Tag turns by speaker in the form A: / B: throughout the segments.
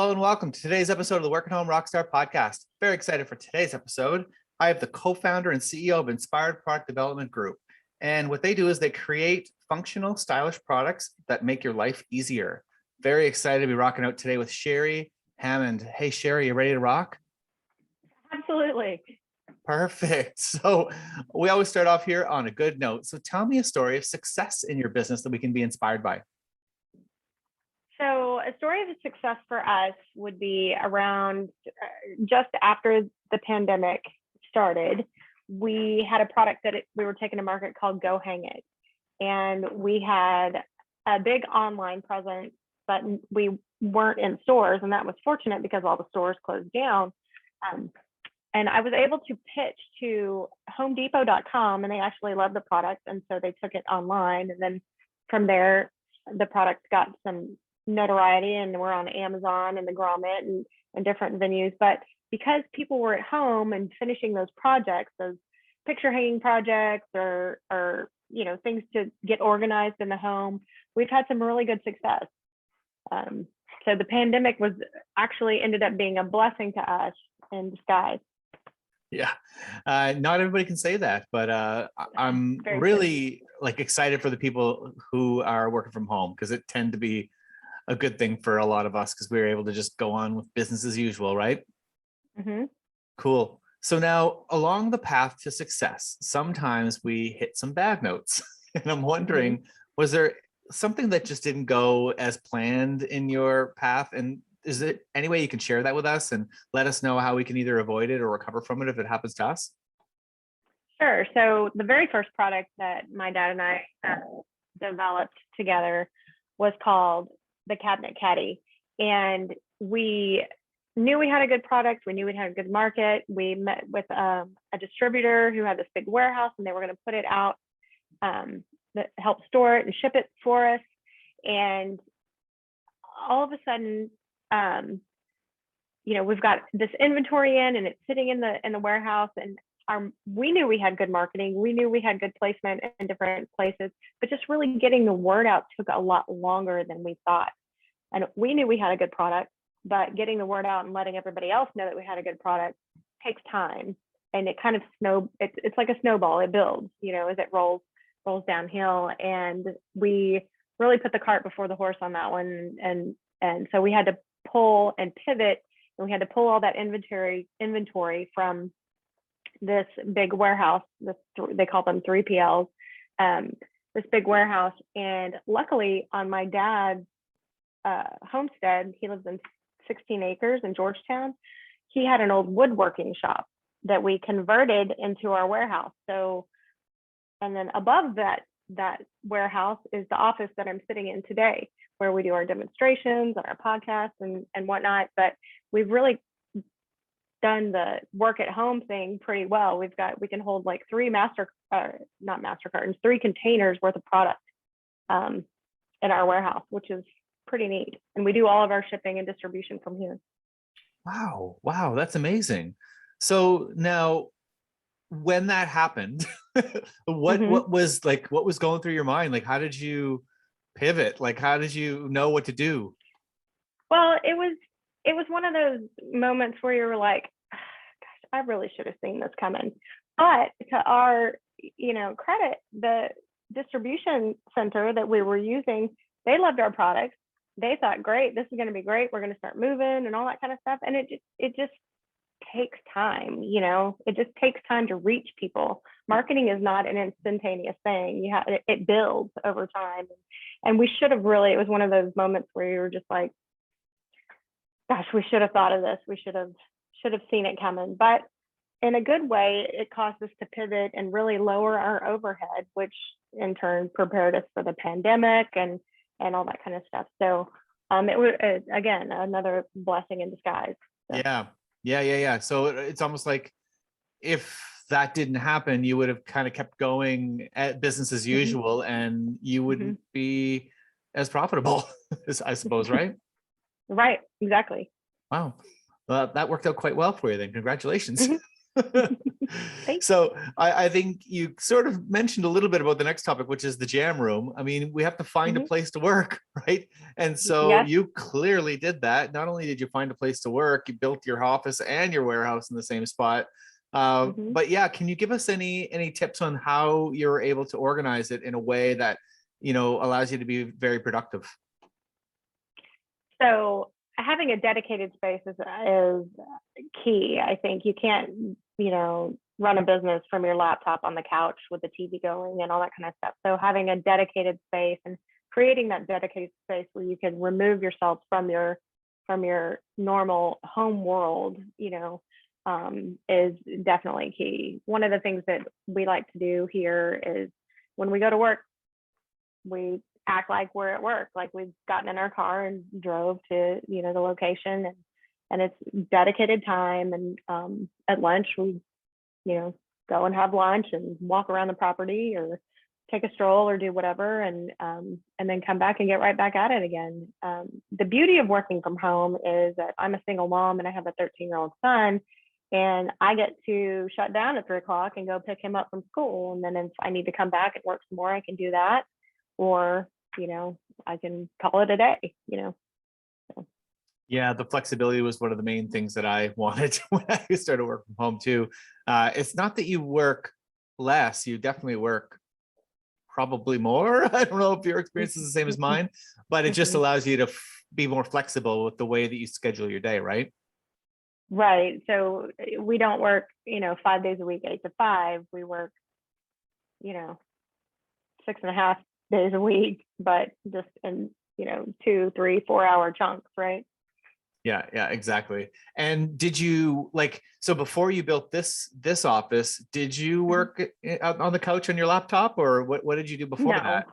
A: Hello and welcome to today's episode of the Work at Home Rockstar podcast. Very excited for today's episode. I have the co-founder and CEO of Inspired Product Development Group. And what they do is they create functional, stylish products that make your life easier. Very excited to be rocking out today with Shari Hammond. Hey, Shari, you ready to rock?
B: Absolutely.
A: Perfect. So we always start off here on a good note. So tell me a story of success in your business that we can be inspired by.
B: So a story of success for us would be around just after the pandemic started. We had a product that we were taking to market called Go Hang It. And we had a big online presence, but we weren't in stores. And that was fortunate because all the stores closed down. And I was able to pitch to homedepot.com, and they actually loved the product. And so they took it online. And then from there, the product got some notoriety, and we're on Amazon and the Grommet and different venues. But because people were at home and finishing those projects, those picture hanging projects or things to get organized in the home, we've had some really good success. So the pandemic was actually ended up being a blessing to us in disguise.
A: Yeah, not everybody can say that, but I'm really excited for the people who are working from home, because it tend to be a good thing for a lot of us because we were able to just go on with business as usual, right?
B: Mm-hmm.
A: Cool. So now along the path to success, sometimes we hit some bad notes. And I'm wondering, was there something that just didn't go as planned in your path? And is it any way you can share that with us and let us know how we can either avoid it or recover from it if it happens to us?
B: Sure. So the very first product that my dad and I developed together was called the Cabinet Caddy. And we knew we had a good product. We knew we had a good market. We met with a distributor who had this big warehouse, and they were going to put it out, help store it and ship it for us. And all of a sudden, we've got this inventory in, and it's sitting in the warehouse, and we knew we had good marketing. We knew we had good placement in different places, but just really getting the word out took a lot longer than we thought. And we knew we had a good product, but getting the word out and letting everybody else know that we had a good product takes time. And it kind of it's like a snowball. It builds, as it rolls downhill. And we really put the cart before the horse on that one. And so we had to pull and pivot, and we had to pull all that inventory from this big warehouse. They call them 3PLs, this big warehouse. And luckily on my dad's homestead, he lives in 16 acres in Georgetown. He had an old woodworking shop that we converted into our warehouse. So, and then above that warehouse is the office that I'm sitting in today, where we do our demonstrations and our podcasts and whatnot. But we've really done the work at home thing pretty well. We can hold like three three containers worth of product in our warehouse, which is pretty neat. And we do all of our shipping and distribution from here.
A: Wow, that's amazing. So now, when that happened, what was going through your mind? Like, how did you pivot? Like, how did you know what to do?
B: Well, it was one of those moments where you were like, gosh, I really should have seen this coming. But to our, credit, the distribution center that we were using, they loved our products. They thought, great, this is going to be great. We're going to start moving and all that kind of stuff. And it just takes time. It just takes time to reach people. Marketing is not an instantaneous thing. It builds over time. And we should have it was one of those moments where you were just like, gosh, we should have thought of this. We should have seen it coming. But in a good way, it caused us to pivot and really lower our overhead, which in turn prepared us for the pandemic and all that kind of stuff. So it was, again, another blessing in disguise. So.
A: Yeah. So it's almost like if that didn't happen, you would have kind of kept going at business as usual, and you wouldn't be as profitable, I suppose, right?
B: Right, exactly.
A: Wow. Well, that worked out quite well for you then. Congratulations.
B: Thanks.
A: So I think you sort of mentioned a little bit about the next topic, which is the jam room. I mean, we have to find a
B: Mhm.
A: place to work, right? And so
B: Yes.
A: you clearly did that. Not only did you find a place to work, you built your office and your warehouse in the same spot.
B: Mhm.
A: But yeah, can you give us any tips on how you're able to organize it in a way that, allows you to be very productive?
B: So having a dedicated space is key. I think you can't, run a business from your laptop on the couch with the TV going and all that kind of stuff. So having a dedicated space and creating that dedicated space where you can remove yourself from your normal home world, is definitely key. One of the things that we like to do here is when we go to work, we act like we're at work, like we've gotten in our car and drove to, the location, and it's dedicated time. And at lunch, we, go and have lunch and walk around the property or take a stroll or do whatever, and then come back and get right back at it again. The beauty of working from home is that I'm a single mom and I have a 13-year-old son, and I get to shut down at 3 o'clock and go pick him up from school. And then if I need to come back and work some more, I can do that. Or, I can call it a day. So.
A: Yeah, the flexibility was one of the main things that I wanted when I started working from home too. It's not that you work less, you definitely work probably more. I don't know if your experience is the same as mine, but it just allows you to be more flexible with the way that you schedule your day, right?
B: Right. So we don't work, 5 days a week, 8 to 5. We work, 6.5 days a week, but just in, 2, 3, 4 hour chunks, right?
A: Yeah, exactly. And did you so before you built this office, did you
B: Mhm.
A: work on the couch on your laptop, or what did you do before
B: No,
A: that?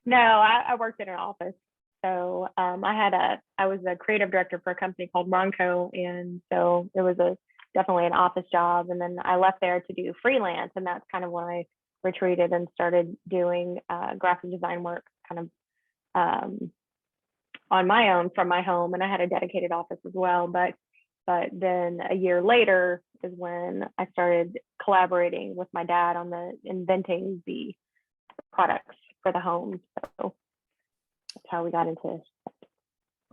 B: no, I worked in an office. So I was a creative director for a company called Ronco. And so it was definitely an office job. And then I left there to do freelance. And that's kind of when I retreated and started doing graphic design work kind of on my own from my home. And I had a dedicated office as well. But then a year later is when I started collaborating with my dad on inventing the products for the home. So that's how we got into.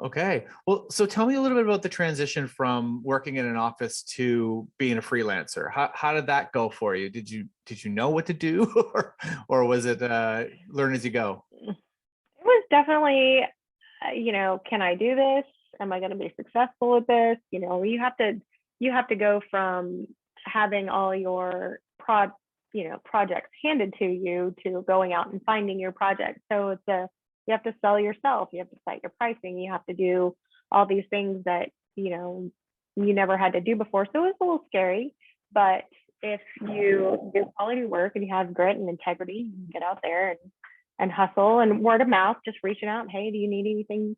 A: Okay. Well, so tell me a little bit about the transition from working in an office to being a freelancer. How did that go for you? Did you know what to do, or was it learn as you go?
B: It was definitely, can I do this? Am I going to be successful at this? You have to go from having all your projects handed to you to going out and finding your project. So you have to sell yourself. You have to cite your pricing. You have to do all these things that, you never had to do before. So it's a little scary, but if you do quality work and you have grit and integrity, you can get out there and hustle, and word of mouth, just reaching out. Hey, do you need anything?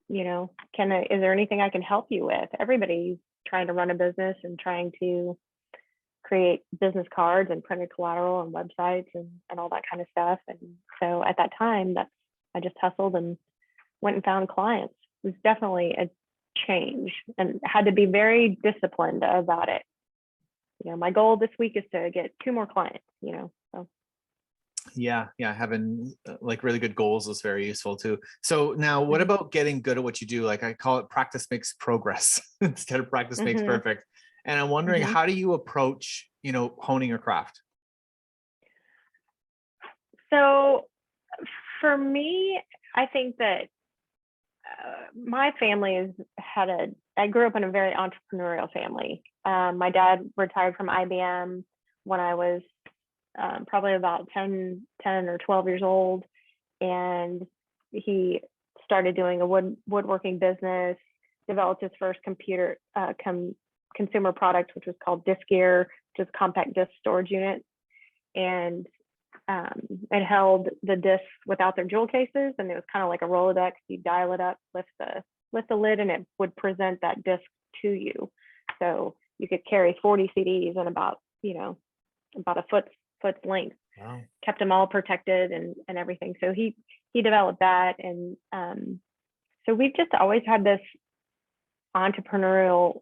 B: Is there anything I can help you with? Everybody's trying to run a business and trying to create business cards and printed collateral and websites and all that kind of stuff. And so at that time, I just hustled and went and found clients. It was definitely a change and had to be very disciplined about it. My goal this week is to get 2 more clients, so.
A: Yeah, having really good goals is very useful too. So now, what
B: Mhm.
A: about getting good at what you do? Like I call it practice makes progress instead of practice makes
B: Mhm.
A: perfect. And I'm wondering,
B: Mhm.
A: how do you approach, honing your craft?
B: So for me, I think that my family I grew up in a very entrepreneurial family. My dad retired from IBM when I was probably about 10 or 12 years old. And he started doing a woodworking business, developed his first consumer product, which was called Disc Gear, which is compact disc storage unit. And it held the discs without their jewel cases, and it was kind of like a Rolodex. You dial it up, lift the lid, and it would present that disc to you. So you could carry 40 CDs in about a foot's length.
A: Wow.
B: Kept them all protected and everything. So he developed that, and so we've just always had this entrepreneurial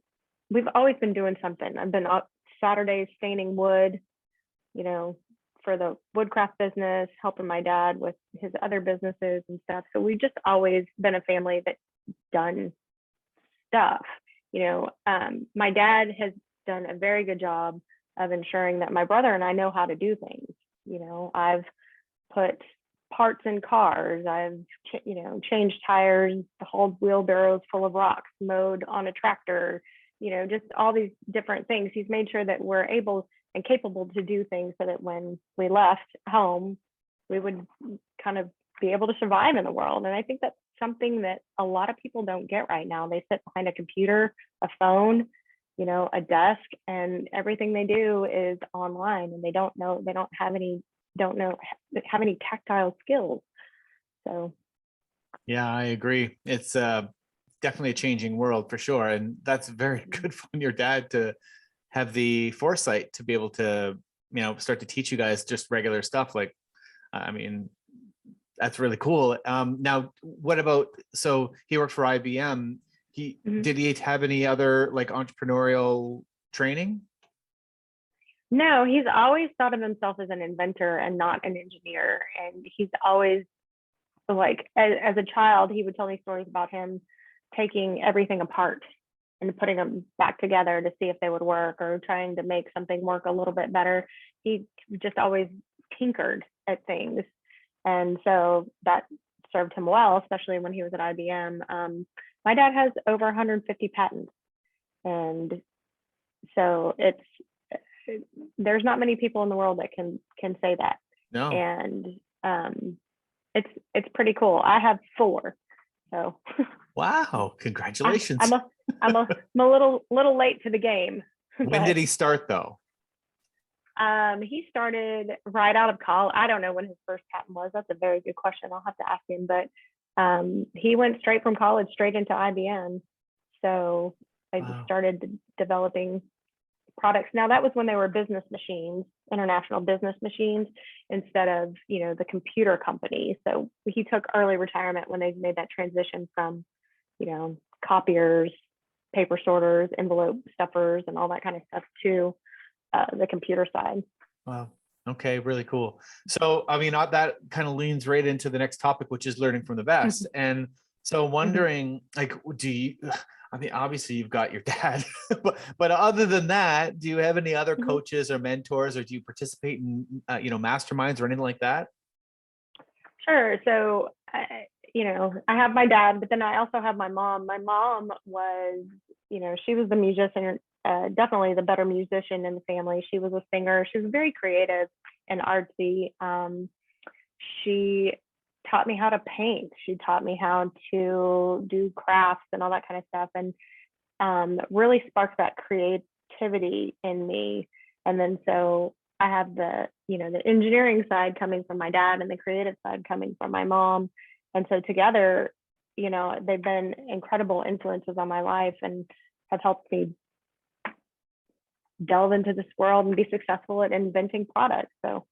B: we've always been doing something. I've been up Saturdays staining wood, you know, for the woodcraft business, helping my dad with his other businesses and stuff. So we've just always been a family that's done stuff. You know, my dad has done a very good job of ensuring that my brother and I know how to do things. You know, I've put parts in cars. I've, you know, changed tires, hauled wheelbarrows full of rocks, mowed on a tractor, you know, just all these different things. He's made sure that we're able and capable to do things so that when we left home, we would kind of be able to survive in the world. And I think that's something that a lot of people don't get right now. They sit behind a computer, a phone, you know, a desk, and everything they do is online, and they don't have any tactile skills. So
A: Yeah, I agree. It's definitely a changing world for sure. And that's very good from your dad to have the foresight to be able to, you know, start to teach you guys just regular stuff. Like, I mean, that's really cool. Now, what about, so he worked for IBM. Did he have any other like entrepreneurial training?
B: No, he's always thought of himself as an inventor and not an engineer. And he's always like, as a child, he would tell me stories about him taking everything apart and putting them back together to see if they would work, or trying to make something work a little bit better. He just always tinkered at things. And so that served him well, especially when he was at IBM. My dad has over 150 patents. And so there's not many people in the world that can say that.
A: No.
B: And it's pretty cool. I have 4. So
A: wow, congratulations.
B: I'm a little late to the game.
A: When did he start though?
B: He started right out of college. I don't know when his first patent was. That's a very good question. I'll have to ask him. But he went straight from college straight into IBM. So I just started developing products. Now that was when they were business machines, international business machines, instead of, you know, the computer company. So he took early retirement when they made that transition from, you know, copiers, paper sorters, envelope stuffers, and all that kind of stuff to the computer side.
A: Wow. Okay, really cool. So, I mean, that kind of leans right into the next topic, which is learning from the best. And so wondering, like, I mean, obviously you've got your dad, but other than that, do you have any other coaches or mentors, or do you participate in, you know, masterminds or anything like that?
B: Sure. So, you know, I have my dad, but then I also have my mom. My mom was, you know, she was the musician, definitely the better musician in the family. She was a singer. She was very creative and artsy. She taught me how to paint. She taught me how to do crafts and all that kind of stuff, and really sparked that creativity in me. And then so I have the, you know, the engineering side coming from my dad and the creative side coming from my mom. And so together, you know, they've been incredible influences on my life and have helped me delve into this world and be successful at inventing products. So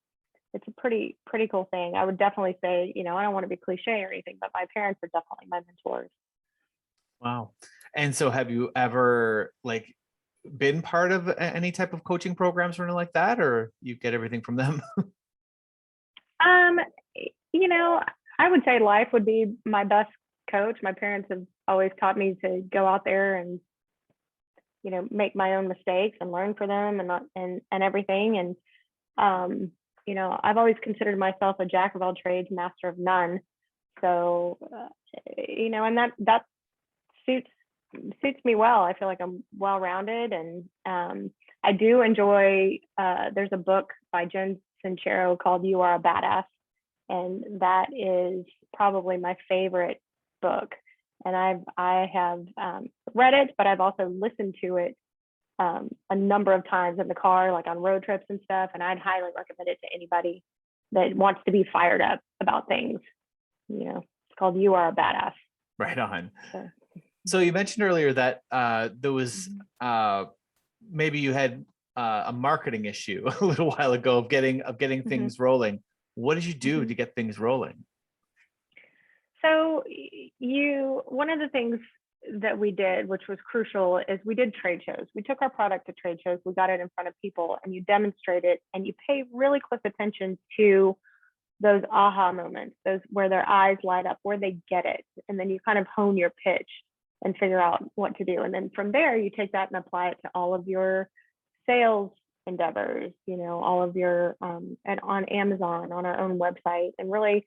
B: it's a pretty cool thing. I would definitely say, you know, I don't want to be cliche or anything, but my parents are definitely my mentors.
A: Wow. And so have you ever like been part of any type of coaching programs or anything like that, or you get everything from them?
B: You know, I would say life would be my best coach. My parents have always taught me to go out there and, you know, make my own mistakes and learn for them and everything. And you know, I've always considered myself a jack of all trades, master of none. So, you know, and that suits me well. I feel like I'm well-rounded, and I do enjoy, there's a book by Jen Sincero called You Are a Badass. And that is probably my favorite book. And I have read it, but I've also listened to it a number of times in the car, like on road trips and stuff. And I'd highly recommend it to anybody that wants to be fired up about things. You know, it's called You Are a Badass.
A: Right on. So you mentioned earlier that there was maybe you had a marketing issue a little while ago of getting things rolling. What did you do to get things rolling?
B: So one of the things that we did, which was crucial, is we did trade shows. We took our product to trade shows, we got it in front of people, and you demonstrate it, and you pay really close attention to those aha moments, those where their eyes light up, where they get it. And then you kind of hone your pitch and figure out what to do. And then from there, you take that and apply it to all of your sales endeavors, you know, all of your, and on Amazon, on our own website, and really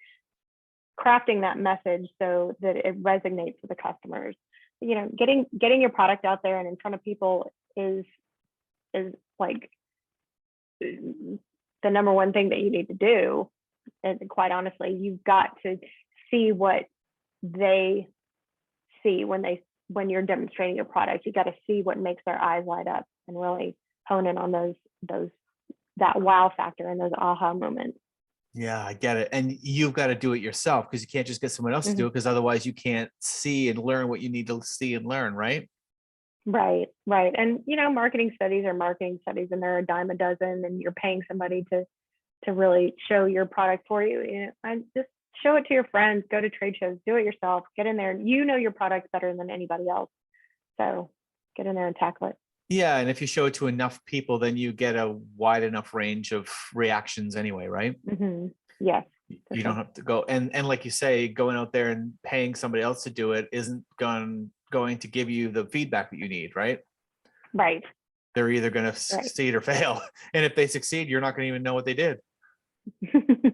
B: crafting that message so that it resonates with the customers. You know, getting your product out there and in front of people is like the number one thing that you need to do. And quite honestly, you've got to see what they see when you're demonstrating your product. You got to see what makes their eyes light up and really hone in on that wow factor and those aha moments.
A: Yeah, I get it. And you've got to do it yourself, because you can't just get someone else to do it, because otherwise you can't see and learn what you need to see and learn, right?
B: Right. And, you know, marketing studies are marketing studies, and they're a dime a dozen, and you're paying somebody to really show your product for you. You know, and just show it to your friends, go to trade shows, do it yourself, get in there. You know your product better than anybody else. So get in there and tackle it.
A: Yeah. And if you show it to enough people, then you get a wide enough range of reactions anyway, right?
B: Mm-hmm. Yes.
A: You don't have to go. And like you say, going out there and paying somebody else to do it isn't going to give you the feedback that you need, right?
B: Right.
A: They're either going to succeed or fail. And if they succeed, you're not going to even know what they did.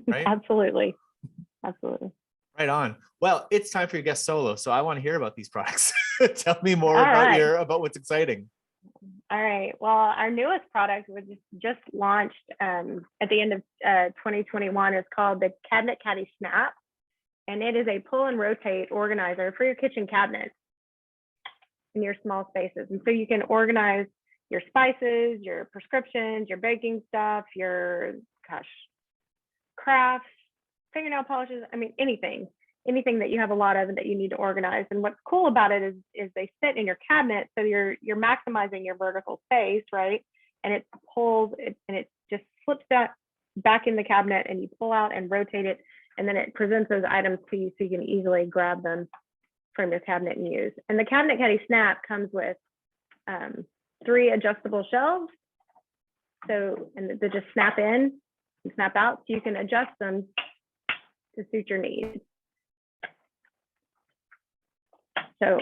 A: Right?
B: Absolutely.
A: Right on. Well, it's time for your guest solo. So I want to hear about these products. Tell me more about what's exciting.
B: All right. Well, our newest product was just launched at the end of 2021. It's called the Cabinet Caddy Snap, and it is a pull and rotate organizer for your kitchen cabinets in your small spaces. And so you can organize your spices, your prescriptions, your baking stuff, your crafts, fingernail polishes. I mean, anything that you have a lot of and that you need to organize. And what's cool about it is they sit in your cabinet, so you're maximizing your vertical space, right? And it pulls it, and it just slips that back in the cabinet, and you pull out and rotate it, and then it presents those items to you so you can easily grab them from your cabinet and use. And the Cabinet Caddy Snap comes with 3 adjustable shelves, so and they just snap in and snap out, so you can adjust them to suit your needs. So,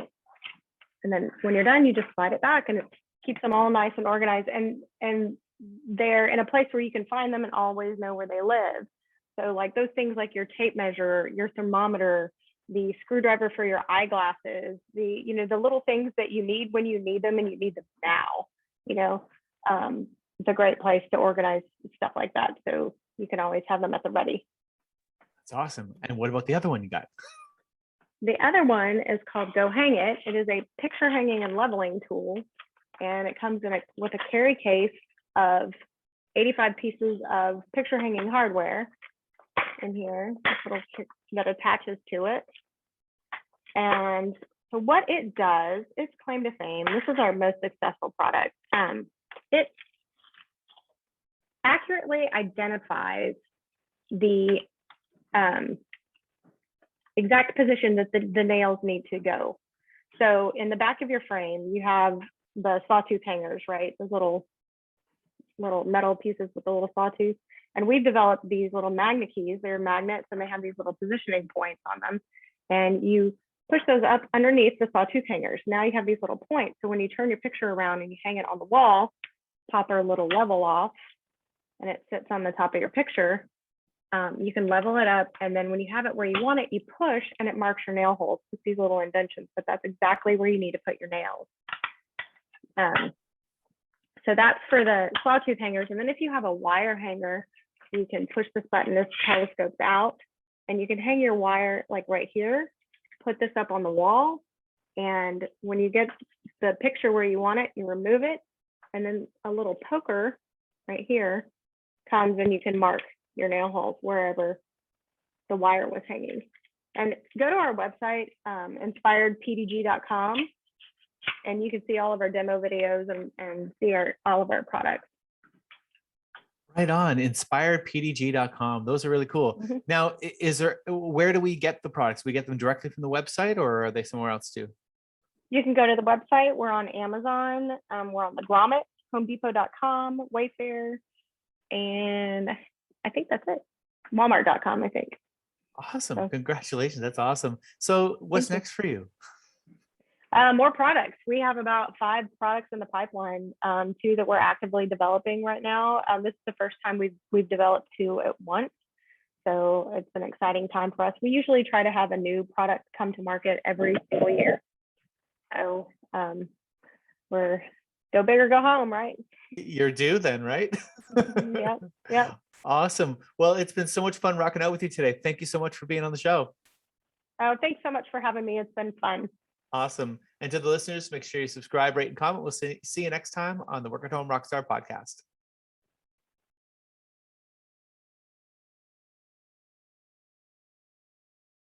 B: and then when you're done, you just slide it back, and it keeps them all nice and organized, and they're in a place where you can find them and always know where they live. So like those things like your tape measure, your thermometer, the screwdriver for your eyeglasses, the little things that you need when you need them, and you need them now, it's a great place to organize stuff like that. So you can always have them at the ready.
A: That's awesome. And what about the other one you got?
B: The other one is called Go Hang It. It is a picture hanging and leveling tool, and it comes with a carry case of 85 pieces of picture hanging hardware in here, this little kit that attaches to it. And so what it does, its claim to fame, this is our most successful product. It accurately identifies the exact position that the nails need to go. So in the back of your frame, you have the sawtooth hangers, right? Those little metal pieces with the little sawtooth. And we've developed these little magnet keys. They're magnets, and they have these little positioning points on them. And you push those up underneath the sawtooth hangers. Now you have these little points. So when you turn your picture around and you hang it on the wall, pop our little level off, and it sits on the top of your picture. You can level it up, and then when you have it where you want it, you push and it marks your nail holes with these little indentions, but that's exactly where you need to put your nails. So that's for the sawtooth hangers. And then if you have a wire hanger, you can push this button, this telescopes out, and you can hang your wire like right here, put this up on the wall, and when you get the picture where you want it, you remove it, and then a little poker right here comes, and you can mark your nail holes wherever the wire was hanging. And go to our website, inspiredpdg.com, and you can see all of our demo videos and see all of our products.
A: Right on, inspiredpdg.com. Those are really cool. Mm-hmm. Now, where do we get the products? We get them directly from the website, or are they somewhere else too?
B: You can go to the website. We're on Amazon. We're on the Grommet, HomeDepot.com, Wayfair, and I think that's it. Walmart.com, I think.
A: Awesome.
B: So,
A: Congratulations. That's awesome. So what's
B: thank you.
A: next for you?
B: More products. We have about 5 products in the pipeline, 2 that we're actively developing right now. This is the first time we've developed 2 at once. So it's an exciting time for us. We usually try to have a new product come to market every single year. So we're go big or go home, right?
A: You're due then, right?
B: Yeah, yeah.
A: Awesome. Well, it's been so much fun rocking out with you today. Thank you so much for being on the show.
B: Oh, thanks so much for having me. It's been fun.
A: Awesome. And to the listeners, make sure you subscribe, rate, and comment. We'll see you next time on the Work at Home Rockstar podcast.